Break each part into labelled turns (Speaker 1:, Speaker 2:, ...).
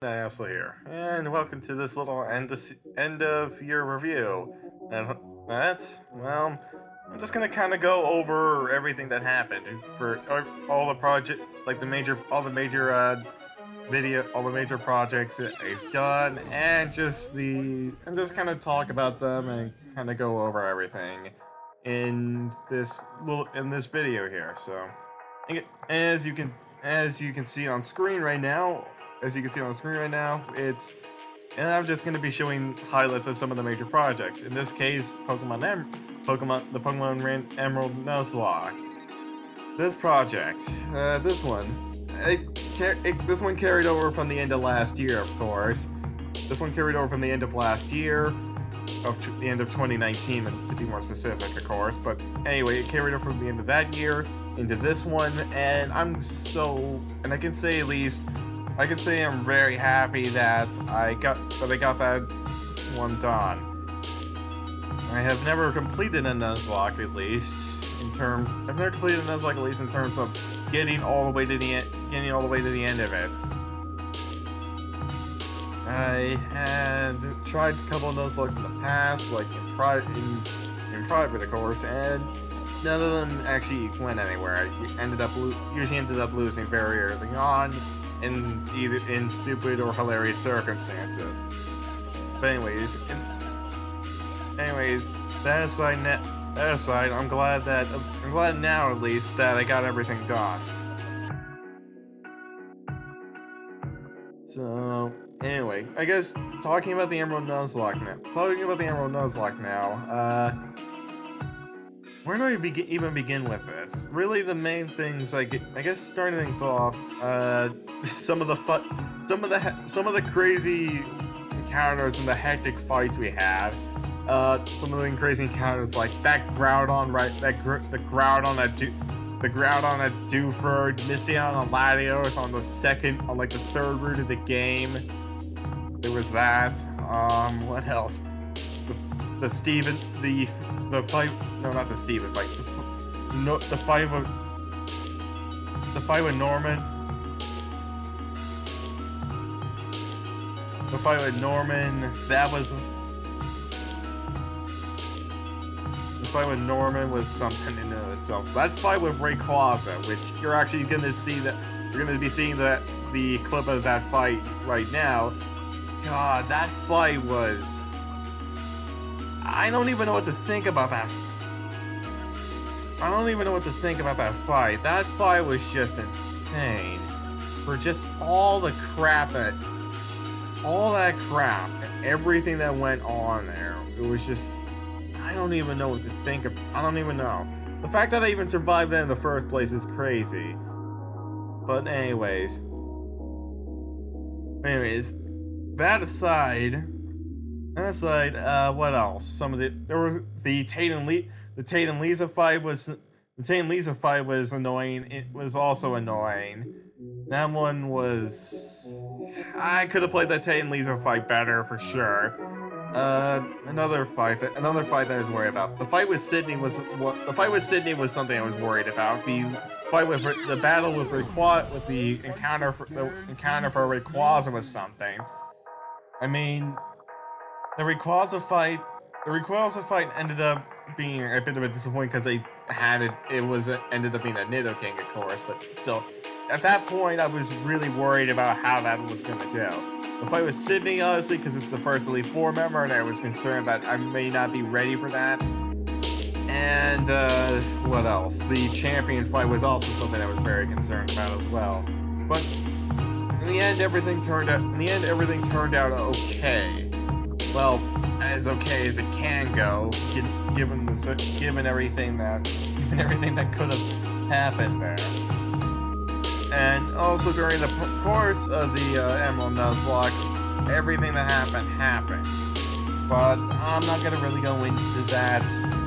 Speaker 1: Absolutely here, and welcome to this little end of year review. And that's well, I'm just gonna kind of go over everything that happened for all the project, like all the major projects that I've done, and just kind of talk about them and kind of go over everything in this video here. So, as you can see on screen right now, and I'm just going to be showing highlights of some of the major projects. In this case, Emerald Nuzlocke. This project, this one carried over from the end of last year, of course. This one carried over from the end of last year, the end of 2019, to be more specific, of course. But anyway, it carried over from the end of that year into this one, and I can say I'm very happy that I got that one done. I have never completed a Nuzlocke, at least in terms of getting all the way to the end of it. I had tried a couple of Nuzlockes in the past, like in private, of course, and none of them actually went anywhere. I usually ended up losing very early on, either in stupid or hilarious circumstances. But anyways, that aside, I'm glad now at least that I got everything done. So anyway, I guess talking about the Emerald Nuzlocke now. Where do I even begin with this? Really, the main things, I guess, starting things off, some of the crazy encounters and the hectic fights we had. Some of the crazy encounters, like that Groudon, the Groudon at Dewford, missing out on Latios on the third route of the game. There was that. What else? The fight. No, not the Steven fight. No, the fight with Norman. The fight with Norman. The fight with Norman was something in and of itself. That fight with Rayquaza, which you're actually going to see the clip of that fight right now. God, that fight was. I don't even know what to think about that fight. That fight was just insane. For just all that crap and everything that went on there. It was just, I don't even know what to think of. I don't even know. The fact that I even survived that in the first place is crazy. But anyways, that aside, what else? The Tate and Lisa fight was annoying. It was also annoying. That one was. I could have played that Tate and Lisa fight better for sure. Another fight that I was worried about. The fight with Sydney was something I was worried about. The battle with the encounter for Rayquaza was something. I mean, the Rayquaza fight ended up being a bit of a disappointment because ended up being a Nidoking, of course, but still, at that point, I was really worried about how that was going to go. The fight with Sydney, honestly, because it's the first Elite Four member, and I was concerned that I may not be ready for that. And, what else? The champion fight was also something I was very concerned about as well. But, in the end, everything turned out okay. Well, as okay as it can go, given everything that could have happened there. And also during the course of the Emerald Nuzlocke, everything that happened. But I'm not gonna really go into that.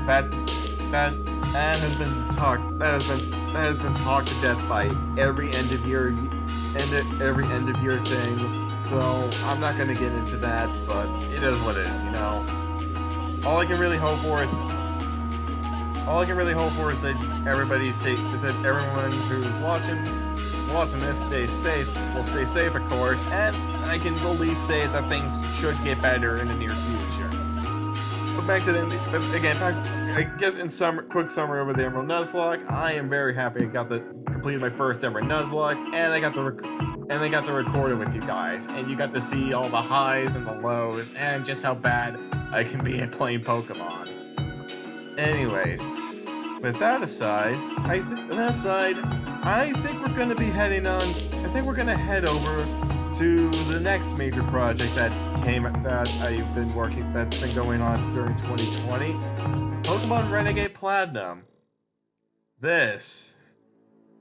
Speaker 1: That has been talked to death by every end of year thing. So I'm not gonna get into that. But it is what it is, you know. All I can really hope for is that everyone who's watching this, stay safe. We'll stay safe, of course, and I can at least say that things should get better in the near future. But back to the again. I guess in quick summary over the Emerald Nuzlocke, I am very happy I got completed my first ever Nuzlocke, and I got to record it with you guys, and you got to see all the highs and the lows, and just how bad I can be at playing Pokemon. Anyways, with that aside, I think we're gonna be heading on. I think we're gonna head over to the next major project that's been going on during 2020. Pokemon Renegade Platinum.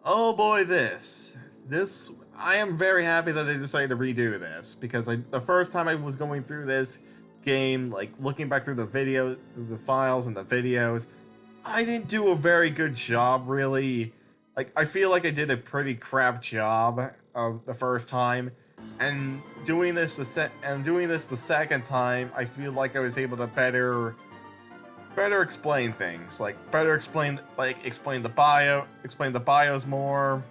Speaker 1: Oh boy, I am very happy that they decided to redo this, because the first time I was going through this game, like looking back through the files and the videos, I didn't do a very good job, really. Like, I feel like I did a pretty crap job of the first time, and doing this the second time, I feel like I was able to better explain things, explain the bios more,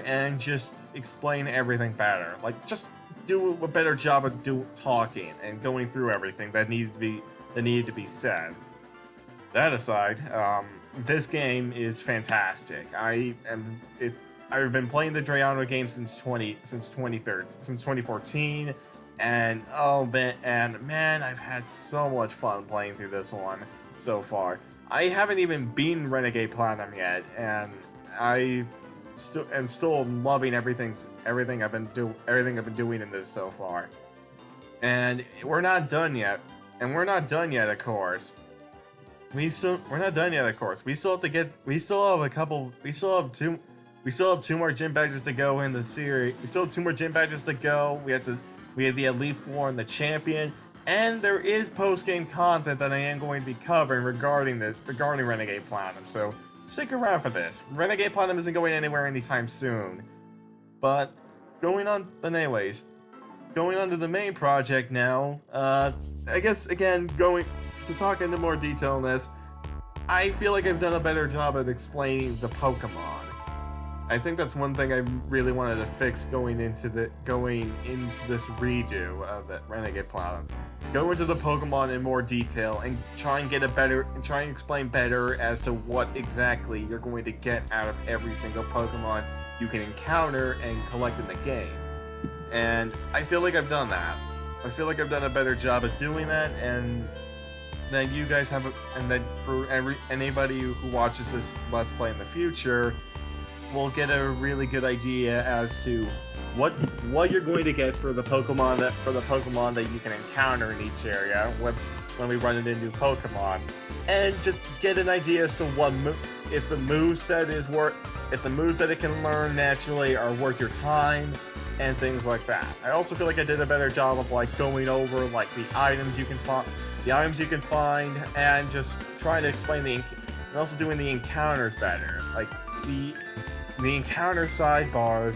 Speaker 1: and just explain everything better. Like, just do a better job of talking and going through everything that needed to be said. That aside, this game is fantastic. I've been playing the Drayano game since 2014. And man, I've had so much fun playing through this one so far. I haven't even beaten Renegade Platinum yet, and I am still loving everything I've been doing in this so far. And we're not done yet. We're not done yet, of course. We still have two more gym badges to go in the series. We still have 2 more gym badges to go. We have the Elite Four and the Champion, and there is post-game content that I am going to be covering regarding Renegade Platinum, so stick around for this. Renegade Platinum isn't going anywhere anytime soon. But, going on to the main project now, I guess, again, going to talk into more detail on this, I feel like I've done a better job at explaining the Pokemon. I think that's one thing I really wanted to fix going into this redo of the Renegade Platinum. Go into the Pokemon in more detail and try and explain better as to what exactly you're going to get out of every single Pokemon you can encounter and collect in the game. And I feel like I've done that. I feel like I've done a better job at doing that, and then you guys and then for anybody who watches this Let's Play in the future, we'll get a really good idea as to what you're going to get for the Pokemon that you can encounter in each area when we run into new Pokemon, and just get an idea as to if the moveset it can learn naturally are worth your time and things like that. I also feel like I did a better job of going over the items you can find, and just trying to explain and also doing the encounters better, the encounter sidebar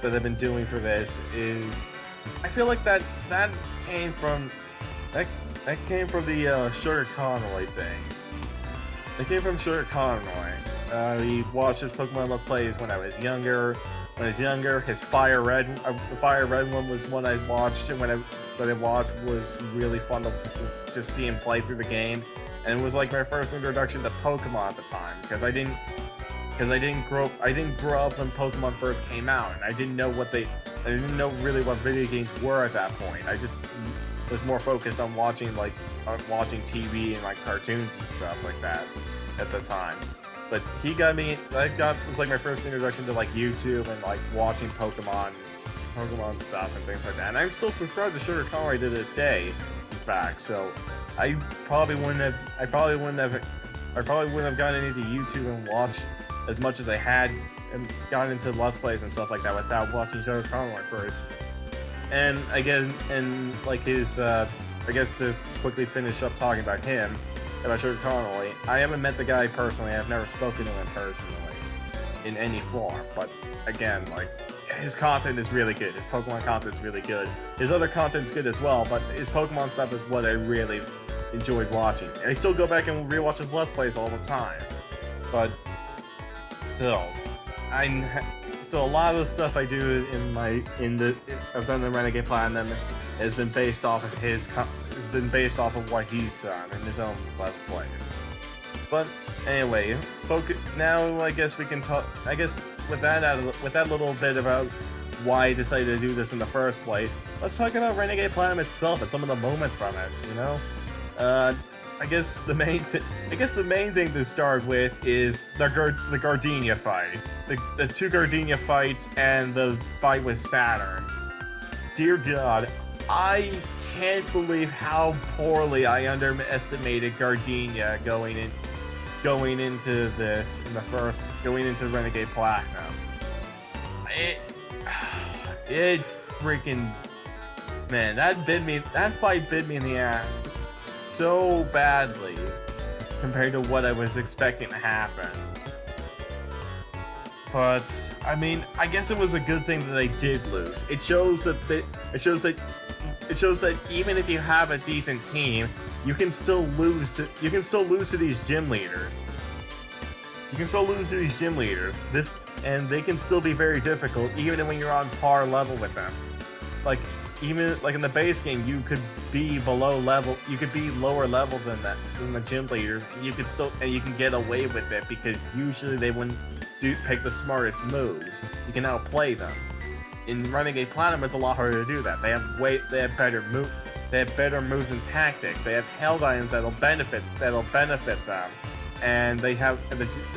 Speaker 1: that I've been doing for this is, I feel like that came from the Sugar Conroy thing. It came from Sugar Conroy. He watched his Pokemon Let's Plays when I was younger. His Fire Red one was one I watched, and was really fun to just see him play through the game. And it was like my first introduction to Pokemon at the time, because I didn't grow up when Pokemon first came out, and I didn't know really what video games were at that point. I just was more focused on watching TV and cartoons and stuff like that at the time. But was like my first introduction to YouTube and watching Pokemon stuff and things like that. And I'm still subscribed to Sugar Conroy to this day, in fact. So I probably wouldn't have gotten into YouTube and watched as much as I had, and gotten into Let's Plays and stuff like that without watching Sugar Conroy first. And I guess to quickly finish up talking about Sugar Conroy, I haven't met the guy personally. I've never spoken to him personally in any form. But again, his content is really good. His Pokemon content is really good. His other content's good as well, but his Pokemon stuff is what I really enjoyed watching. I still go back and rewatch his Let's Plays all the time, but still, still a lot of the stuff I do I've done the Renegade Platinum has been based off of what he's done in his own Let's Plays. But anyway, now I guess we can talk. I guess with that little bit about why I decided to do this in the first place, let's talk about Renegade Platinum itself and some of the moments from it. You know, I guess the main thing to start with is the Gardenia fight, the two Gardenia fights, and the fight with Saturn. Dear God, I can't believe how poorly I underestimated Gardenia going into Renegade Platinum. It freaking, man, that fight bit me in the ass so badly compared to what I was expecting to happen. But I mean, I guess it was a good thing that they did lose. It shows that even if you have a decent team, you can still lose to these gym leaders. And they can still be very difficult, even when you're on par level with them. Even in the base game, you could be below level. You could be lower level than the gym leaders. And you can get away with it because usually they wouldn't pick the smartest moves. You can outplay them. In Renegade Platinum, it's a lot harder to do that. They have better moves and tactics. They have held items that'll benefit them. And they have,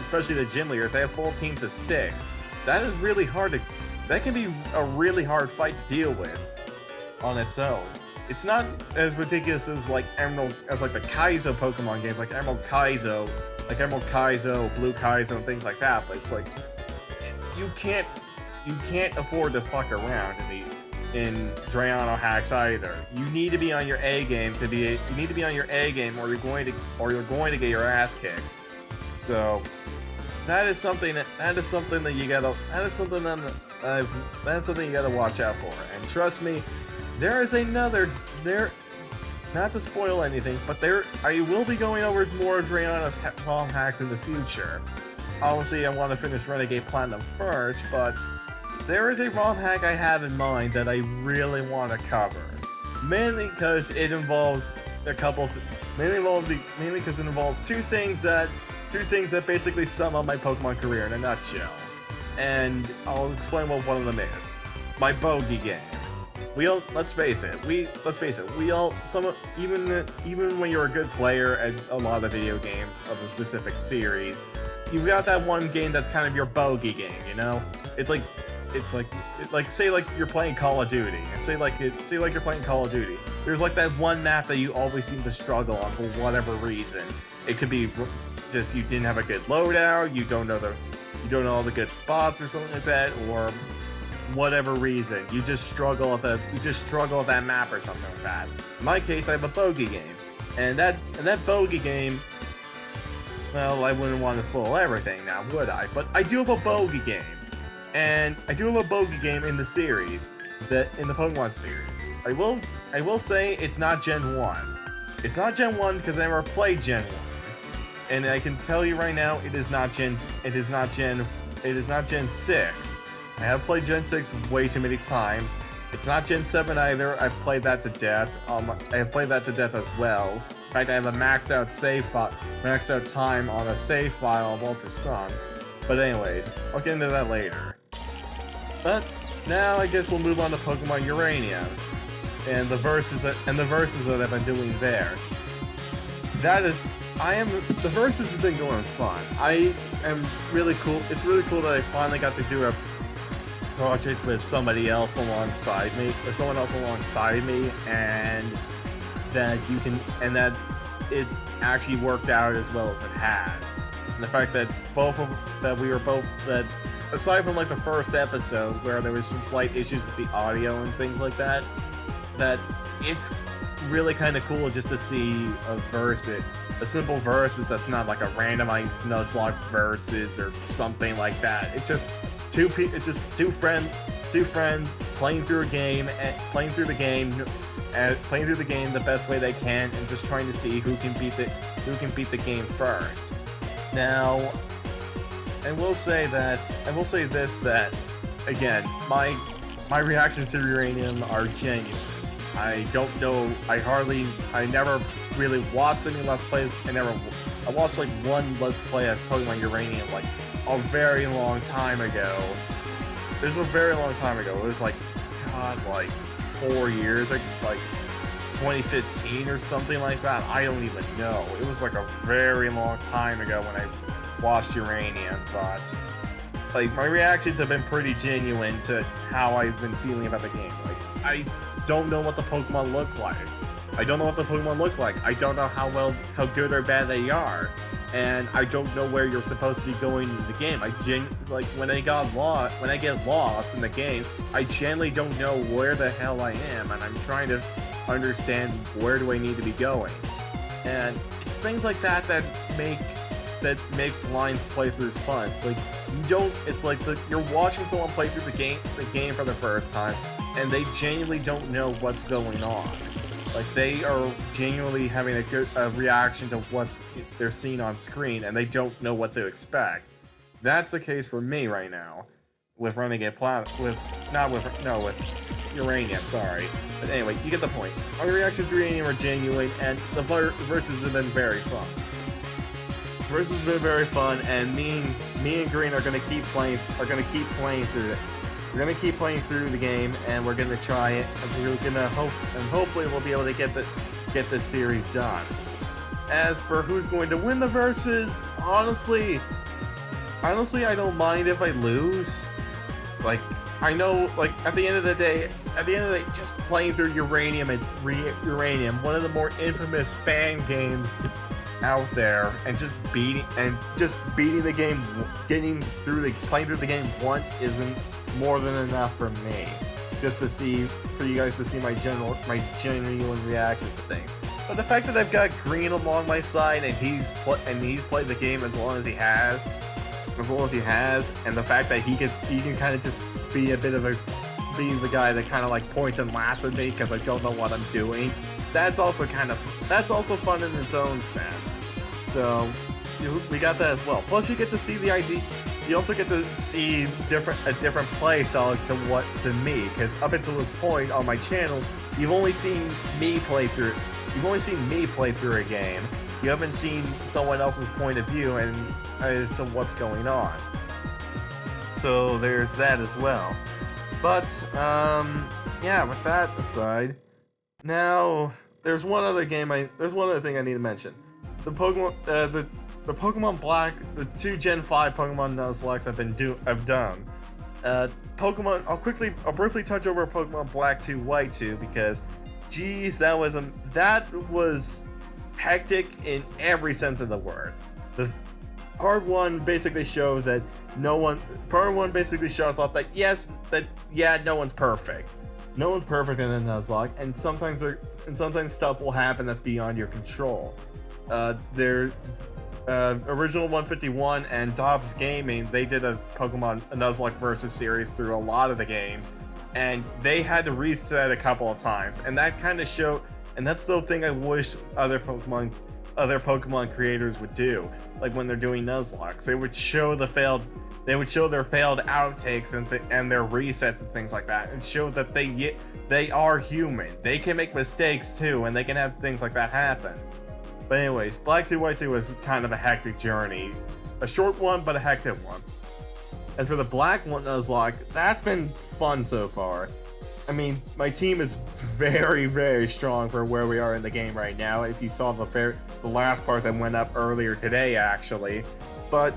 Speaker 1: especially the gym leaders, they have full teams of 6. That is really hard that can be a really hard fight to deal with on its own. It's not as ridiculous as the Kaizo Pokemon games, like Emerald Kaizo, Blue Kaizo, and things like that, but it's like, you can't afford to fuck around in Drayano hacks either. You need to be on your A game or you're going to get your ass kicked. So that is something that you gotta watch out for. And trust me, not to spoil anything, but I will be going over more of Drayano's ROM hacks in the future. Obviously, I want to finish Renegade Platinum first, but there is a ROM hack I have in mind that I really want to cover. Mainly because it involves two things that basically sum up my Pokemon career in a nutshell. And I'll explain what one of them is. My bogey game. Let's face it. Even when you're a good player at a lot of video games of a specific series, you've got that one game that's kind of your bogey game, you know? It's like say you're playing Call of Duty, and say you're playing Call of Duty. There's like that one map that you always seem to struggle on for whatever reason. It could be just you didn't have a good loadout, you don't know all the good spots or something like that, or whatever reason you just struggle at that map or something like that. In my case, I have a bogey game, and that bogey game. Well, I wouldn't want to spoil everything now, would I? But I do have a bogey game. And I do have a bogey game in the series, in the Pokemon series. I will say it's not Gen 1. It's not Gen 1 because I never played Gen 1. And I can tell you right now, it is not Gen 6. I have played Gen 6 way too many times. It's not Gen 7 either. I've played that to death. I have played that to death as well. In fact, I have a maxed out time on a save file of Ultra Sun. But anyways, I'll get into that later. But now I guess we'll move on to Pokemon Uranium and the verses that I've been doing there. The verses have been going fun. I am really cool. It's really cool that I finally got to do a project with someone else alongside me, and that it's actually worked out as well as it has. And the fact that that aside from like the first episode where there was some slight issues with the audio and things like that it's really kind of cool just to see a simple versus that's not like a randomized Nuzlocke versus or something like that. It's just two friends playing through the game playing through the game the best way they can, and just trying to see who can beat the game first. Now, I will say this, that again, my reactions to Uranium are genuine. I don't know. I never really watched any Let's Plays. I watched like one Let's Play of Pokemon Uranium like a very long time ago. This was a very long time ago. It was like, God, like 4 years, like 2015 or something like that. I don't even know. It was like a very long time ago when I watched Uranium, but like my reactions have been pretty genuine to how I've been feeling about the game. Like, I don't know what the Pokemon look like. I don't know what the Pokemon look like. I don't know how good or bad they are, and I don't know where you're supposed to be going in the game. Like when I get lost in the game, I genuinely don't know where the hell I am, and I'm trying to understand where do I need to be going. And it's things like that that make blind playthroughs fun. It's like you're watching someone play through the game for the first time, and they genuinely don't know what's going on. Like, they are genuinely having a reaction to what they're seeing on screen, and they don't know what to expect. That's the case for me right now with Renegade with Uranium, sorry. But anyway, you get the point. My reactions to Uranium are genuine, and the verses have been very fun. Versus been very fun, and me and Green are gonna keep playing through it. We're gonna keep playing through the game, and we're gonna try it, and we're gonna hopefully we'll be able to get this series done. As for who's going to win the versus, honestly, I don't mind if I lose. Like, I know, like, at the end of the day, just playing through Uranium, one of the more infamous fan games out there, and just beating the game, playing through the game once isn't more than enough for me. Just for you guys to see my genuine reaction to things. But the fact that I've got Green along my side, and he's played the game as long as he has, and the fact that he can kind of just be the guy that kind of like points and laughs at me because I don't know what I'm doing. That's also fun in its own sense. So we got that as well. Plus, you get to see you also get to see a different play style to me, because up until this point on my channel, you've only seen me play through a game. You haven't seen someone else's point of view and as to what's going on. So there's that as well. But yeah, with that aside, now there's one other thing I need to mention. The Pokemon Black, the 2 Gen 5 Pokemon Nuzlocke have done. I'll briefly touch over Pokemon Black 2, White 2, because, geez, that was hectic in every sense of the word. The Part 1 basically shows that shows off that no one's perfect. No one's perfect in a Nuzlocke, and sometimes stuff will happen that's beyond your control. Original 151 and Dobbs Gaming, they did a Nuzlocke versus series through a lot of the games, and they had to reset a couple of times, and that kind of showed. And that's the thing I wish other Pokemon creators would do. Like when they're doing Nuzlocke, they would show their failed outtakes and their resets and things like that, and show that they are human. They can make mistakes too, and they can have things like that happen. But anyways, Black 2 White 2 was kind of a hectic journey. A short one, but a hectic one. As for the Black 1 Nuzlocke, that's been fun so far. I mean, my team is very, very strong for where we are in the game right now. If you saw the last part that went up earlier today, actually. But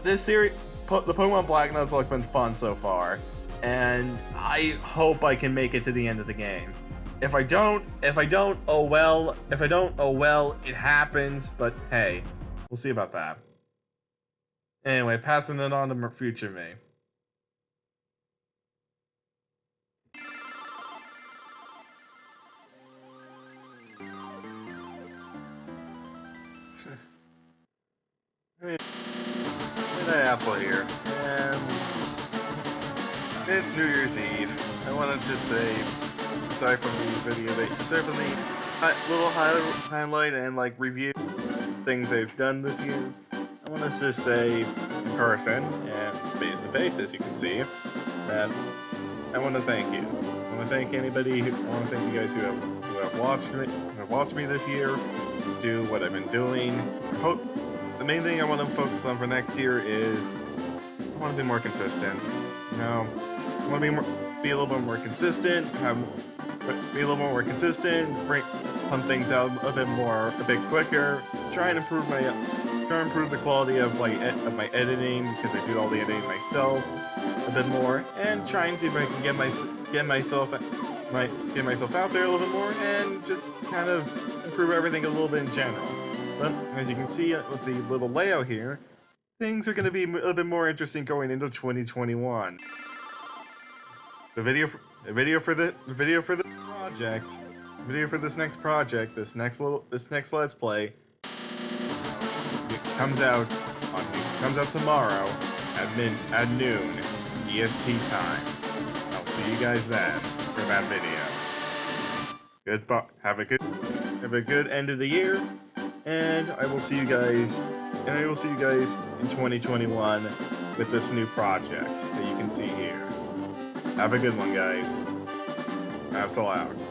Speaker 1: this series, the Pokemon Black Nuzlocke's been fun so far, and I hope I can make it to the end of the game. If I don't, oh well. It happens. But hey, we'll see about that. Anyway, passing it on to future me. Apple here, and it's New Year's Eve. I want to just say aside from the video, aside from the little highlight and like review things I've done this year, I want to just say in person and face to face, as you can see, that I want to thank you. I want to thank anybody. I want to thank you guys who have watched me this year, do what I've been doing. The main thing I want to focus on for next year is I want to be more consistent. You know, I want to be a little bit more consistent. Be a little more consistent. Pump things out a bit quicker. Try and improve the quality of of my editing, because I do all the editing myself a bit more, and try and see if I can get myself out there a little bit more, and just kind of improve everything a little bit in general. But as you can see with the little layout here, things are going to be a little bit more interesting going into 2021. The video for this next project, this next Let's Play, comes out tomorrow at noon EST time. I'll see you guys then for that video. Goodbye. Have a good end of the year, and I will see you guys in 2021 with this new project that you can see here. Have a good one, guys. Absol out.